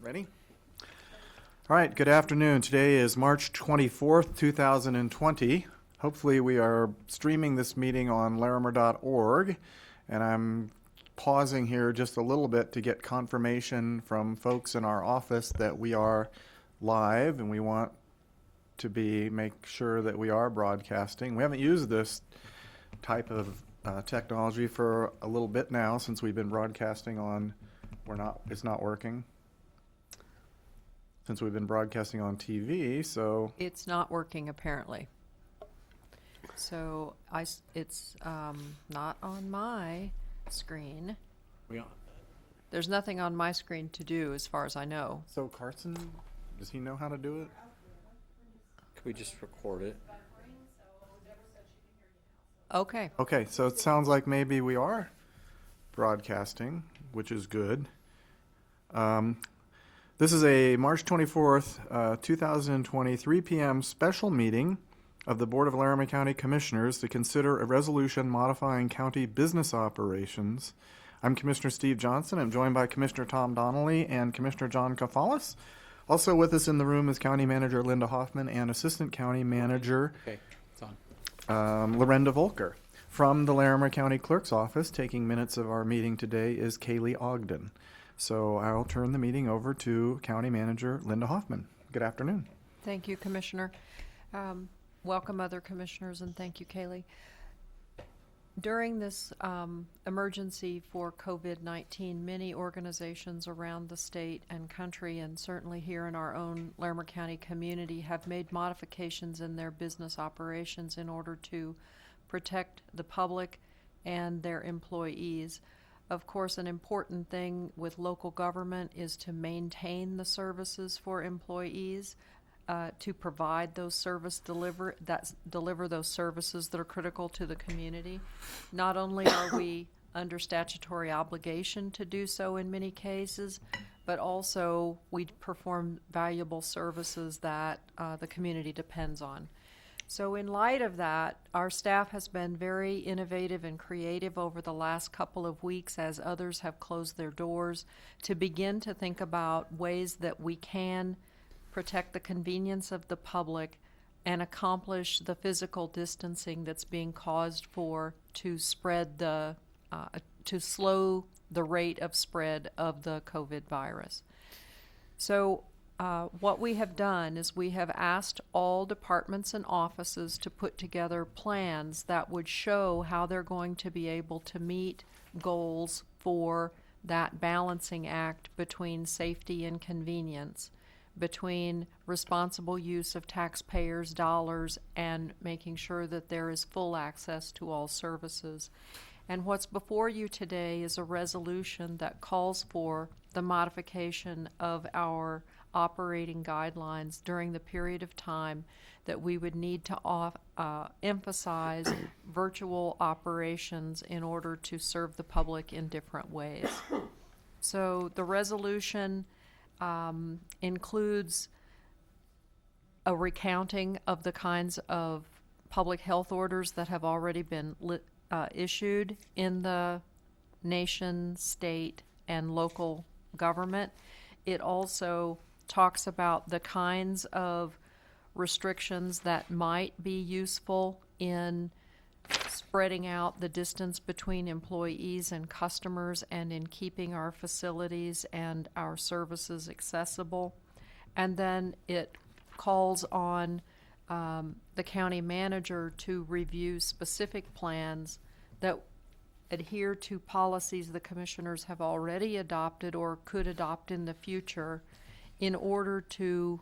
Ready? All right, good afternoon. Today is March 24th, 2020. Hopefully we are streaming this meeting on larimer.org, and I'm pausing here just a little bit to get confirmation from folks in our office that we are live, and we want to make sure that we are broadcasting. We haven't used this type of technology for a little bit now since we've been broadcasting on, it's not working. Since we've been broadcasting on TV, so It's not working apparently. So it's not on my screen. There's nothing on my screen to do as far as I know. So Carson, does he know how to do it? Could we just record it? Okay. Okay, so it sounds like maybe we are broadcasting, which is good. This is a March 24th, 2020, 3 p.m. special meeting of the Board of Larimer County Commissioners to consider a resolution modifying county business operations. I'm Commissioner Steve Johnson. I'm joined by Commissioner Tom Donnelly and Commissioner John Kafalis. Also with us in the room is County Manager Linda Hoffman and Assistant County Manager It's on. Lorenda Volker. From the Larimer County Clerk's Office, taking minutes of our meeting today is Kaylee Ogden. So I'll turn the meeting over to County Manager Linda Hoffman. Good afternoon. Thank you, Commissioner. Welcome other commissioners, and thank you, Kaylee. During this emergency for COVID-19, many organizations around the state and country, and certainly here in our own Larimer County community, have made modifications in their business operations in order to protect the public and their employees. Of course, an important thing with local government is to maintain the services for employees, to provide those deliver those services that are critical to the community. Not only are we under statutory obligation to do so in many cases, but also we perform valuable services that the community depends on. So in light of that, our staff has been very innovative and creative over the last couple of weeks as others have closed their doors to begin to think about ways that we can protect the convenience of the public and accomplish the physical distancing that's being caused to slow the rate of spread of the COVID virus. So what we have done is we have asked all departments and offices to put together plans that would show how they're going to be able to meet goals for that balancing act between safety and convenience, between responsible use of taxpayers' dollars and making sure that there is full access to all services. And what's before you today is a resolution that calls for the modification of our operating guidelines during the period of time that we would need to emphasize virtual operations in order to serve the public in different ways. So the resolution includes a recounting of the kinds of public health orders that have already been issued in the nation, state, and local government. It also talks about the kinds of restrictions that might be useful in spreading out the distance between employees and customers and in keeping our facilities and our services accessible. And then it calls on the county manager to review specific plans that adhere to policies the commissioners have already adopted or could adopt in the future in order to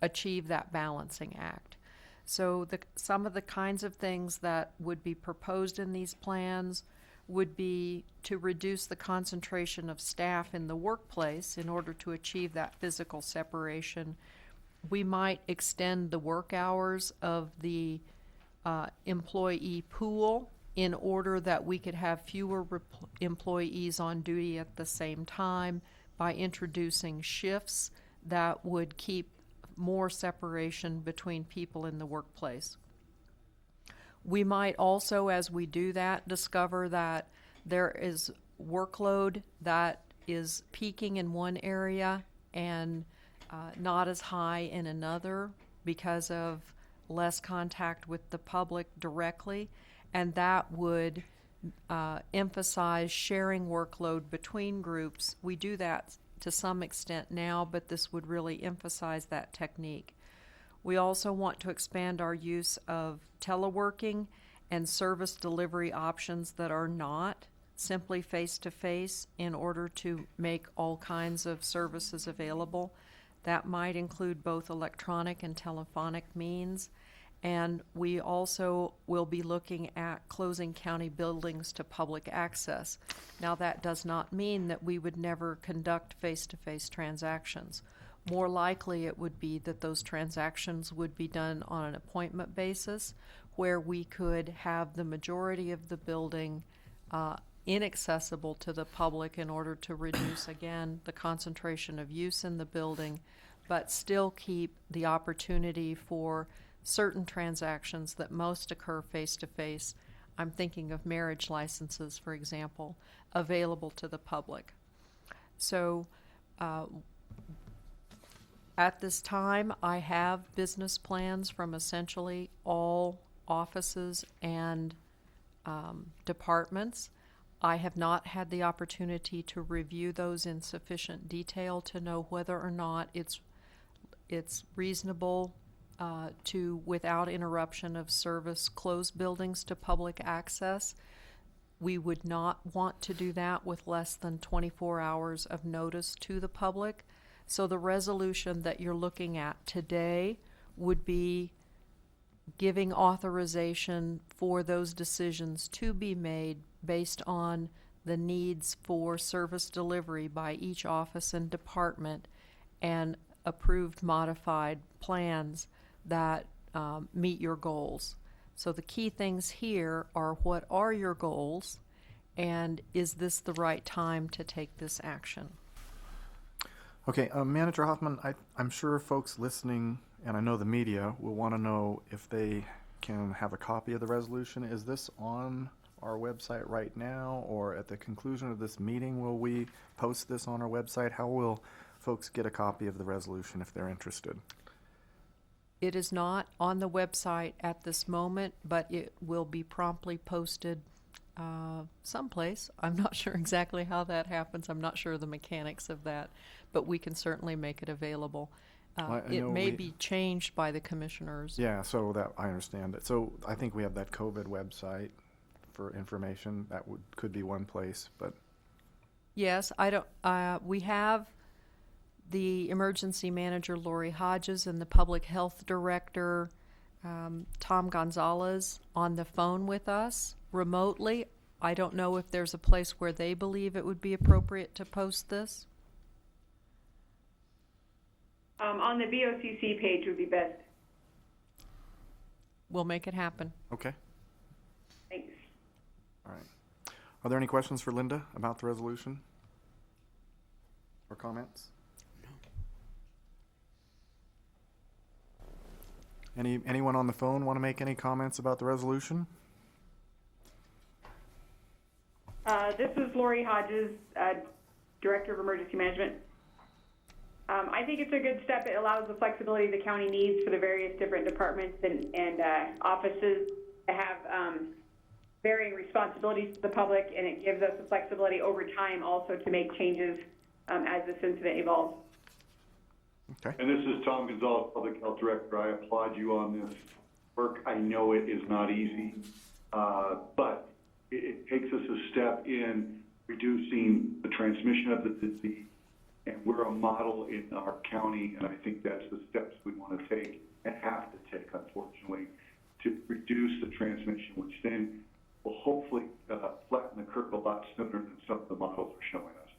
achieve that balancing act. So some of the kinds of things that would be proposed in these plans would be to reduce the concentration of staff in the workplace in order to achieve that physical separation. We might extend the work hours of the employee pool in order that we could have fewer employees on duty at the same time by introducing shifts that would keep more separation between people in the workplace. We might also, as we do that, discover that there is workload that is peaking in one area and not as high in another because of less contact with the public directly, and that would emphasize sharing workload between groups. We do that to some extent now, but this would really emphasize that technique. We also want to expand our use of teleworking and service delivery options that are not simply face-to-face in order to make all kinds of services available. That might include both electronic and telephonic means. And we also will be looking at closing county buildings to public access. Now, that does not mean that we would never conduct face-to-face transactions. More likely, it would be that those transactions would be done on an appointment basis, where we could have the majority of the building inaccessible to the public in order to reduce, again, the concentration of use in the building, but still keep the opportunity for certain transactions that most occur face-to-face, I'm thinking of marriage licenses, for example, available to the public. So at this time, I have business plans from essentially all offices and departments. I have not had the opportunity to review those in sufficient detail to know whether or not it's reasonable to, without interruption of service, close buildings to public access. We would not want to do that with less than 24 hours of notice to the public. So the resolution that you're looking at today would be giving authorization for those decisions to be made based on the needs for service delivery by each office and department, and approved modified plans that meet your goals. So the key things here are, what are your goals, and is this the right time to take this action? Okay, Manager Hoffman, I'm sure folks listening, and I know the media, will want to know if they can have a copy of the resolution. Is this on our website right now, or at the conclusion of this meeting will we post this on our website? How will folks get a copy of the resolution if they're interested? It is not on the website at this moment, but it will be promptly posted someplace. I'm not sure exactly how that happens. I'm not sure of the mechanics of that, but we can certainly make it available. It may be changed by the commissioners. Yeah, so that I understand it. So I think we have that COVID website for information. That could be one place, but Yes, I don't. We have the emergency manager, Lori Hodges, and the public health director, Tom Gonzalez, on the phone with us remotely. I don't know if there's a place where they believe it would be appropriate to post this. On the BOCC page would be best. We'll make it happen. okay. Thanks. All right. Are there any questions for Linda about the resolution? Or comments? No. Anyone on the phone want to make any comments about the resolution? This is Lori Hodges, Director of Emergency Management. I think it's a good step. It allows the flexibility the county needs for the various different departments and offices to have varying responsibilities to the public, and it gives us the flexibility over time also to make changes as this incident evolves. Okay. And this is Tom Gonzalez, Public Health Director. I applaud you on this work. I know it is not easy, but it takes us a step in reducing the transmission of the disease, and we're a model in our county, and I think that's the steps we want to take and have to take, unfortunately, to reduce the transmission, which then will hopefully flatten the curve a lot sooner than some of the models are showing us.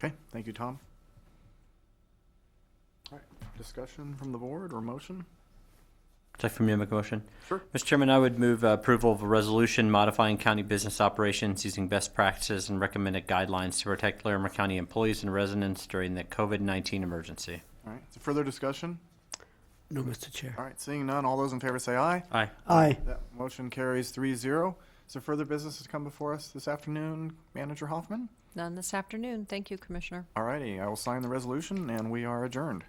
Okay, thank you, Tom. All right, discussion from the board or motion? Would you like for me to make a motion? Sure. Mr. Chairman, I would move approval of a resolution modifying county business operations using best practices and recommended guidelines to protect Larimer County employees and residents during the COVID-19 emergency. All right, so further discussion? No, Mr. Chair. All right, seeing none, all those in favor say aye. Aye. Aye. That motion carries 3-0. Is there further business to come before us this afternoon, Manager Hoffman? None this afternoon. Thank you, Commissioner. All righty, I will sign the resolution, and we are adjourned.